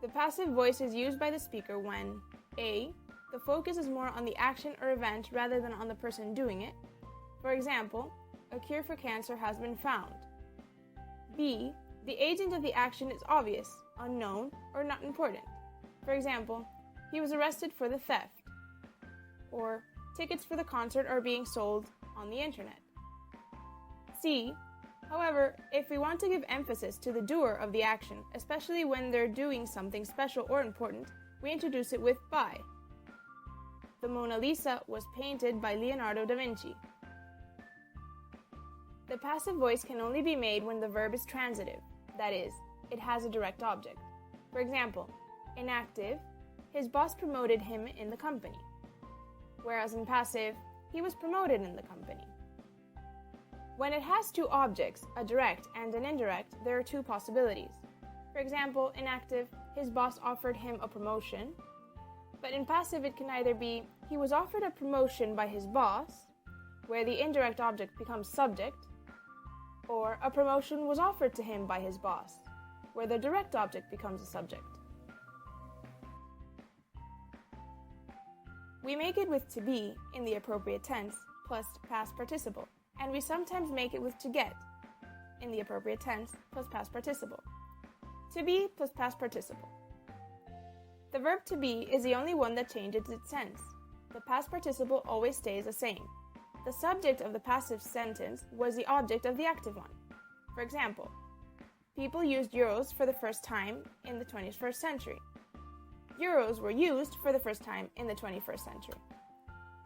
The passive voice is used by the speaker when A. The focus is more on the action or event rather than on the person doing it. For example, a cure for cancer has been found. B. The agent of the action is obvious, unknown, or not important. For example, he was arrested for the theft. Or tickets for the concert are being sold on the internet. C. However, if we want to give emphasis to the doer of the action, especially when they're doing something special or important, we introduce it with by. The Mona Lisa was painted by Leonardo da Vinci. The passive voice can only be made when the verb is transitive, that is, it has a direct object. For example, in active, his boss promoted him in the company, whereas in passive, he was promoted in the company. When it has two objects, a direct and an indirect, there are two possibilities. For example, in active, his boss offered him a promotion, but in passive it can either be he was offered a promotion by his boss, where the indirect object becomes subject, or a promotion was offered to him by his boss, where the direct object becomes a subject. We make it with to be in the appropriate tense plus past participle, and we sometimes make it with to get in the appropriate tense plus past participle. To be plus past participle. The verb to be is the only one that changes its tense. The past participle always stays the same. The subject of the passive sentence was the object of the active one. For example, people used euros for the first time in the 21st century. Euros were used for the first time in the 21st century.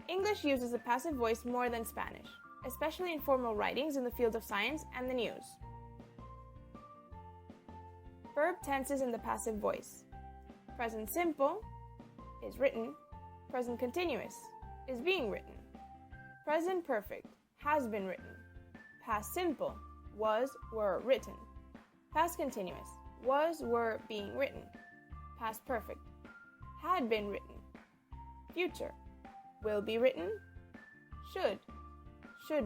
English uses the passive voice more than Spanish, especially in formal writings in the field of science and the news. Verb tenses in the passive voice. Present simple is written. Present continuous is being written. Present perfect has been written. Past simple was, were written. Past continuous was, were being written. Past perfect had been written. Future will be written. Should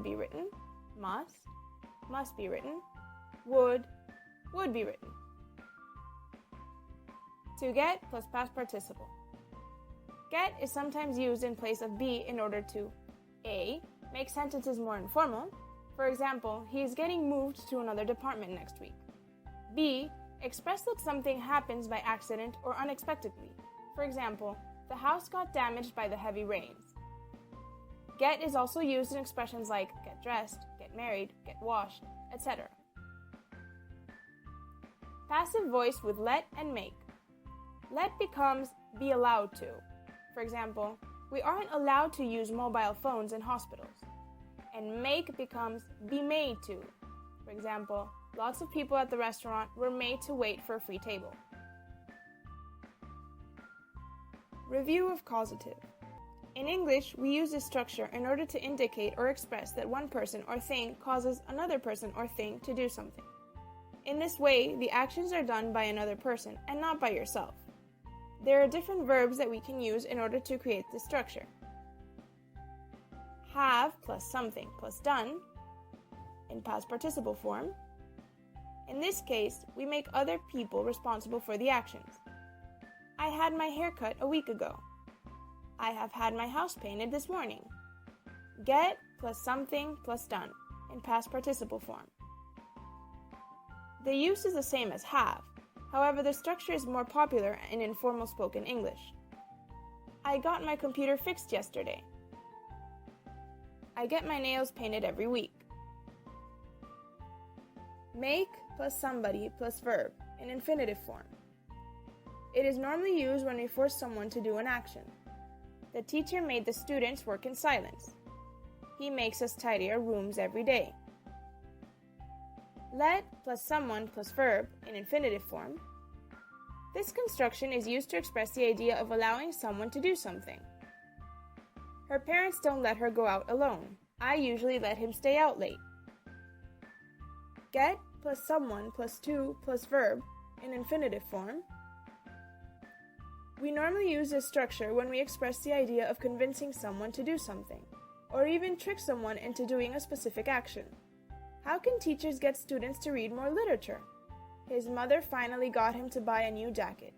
be written. Must be written. Would be written. To get plus past participle. Get is sometimes used in place of be in order to A. Make sentences more informal. For example, he is getting moved to another department next week. B. Express that something happens by accident or unexpectedly. For example, the house got damaged by the heavy rains. Get is also used in expressions like get dressed, get married, get washed, etc. Passive voice with let and make. Let becomes be allowed to. For example, we aren't allowed to use mobile phones in hospitals. And make becomes be made to. For example, lots of people at the restaurant were made to wait for a free table. Review of causative. In English, we use this structure in order to indicate or express that one person or thing causes another person or thing to do something. In this way, the actions are done by another person and not by yourself. There are different verbs that we can use in order to create this structure. Have plus something plus done in past participle form. In this case, we make other people responsible for the actions. I had my hair cut a week ago. I have had my house painted this morning. Get plus something plus done in past participle form. The use is the same as have. However, the structure is more popular in informal spoken English. I got my computer fixed yesterday. I get my nails painted every week. Make plus somebody plus verb in infinitive form. It is normally used when we force someone to do an action. The teacher made the students work in silence. He makes us tidy our rooms every day. Let plus someone plus verb in infinitive form. This construction is used to express the idea of allowing someone to do something. Her parents don't let her go out alone. I usually let him stay out late. Get plus someone plus to plus verb in infinitive form. We normally use this structure when we express the idea of convincing someone to do something, or even trick someone into doing a specific action. How can teachers get students to read more literature? His mother finally got him to buy a new jacket.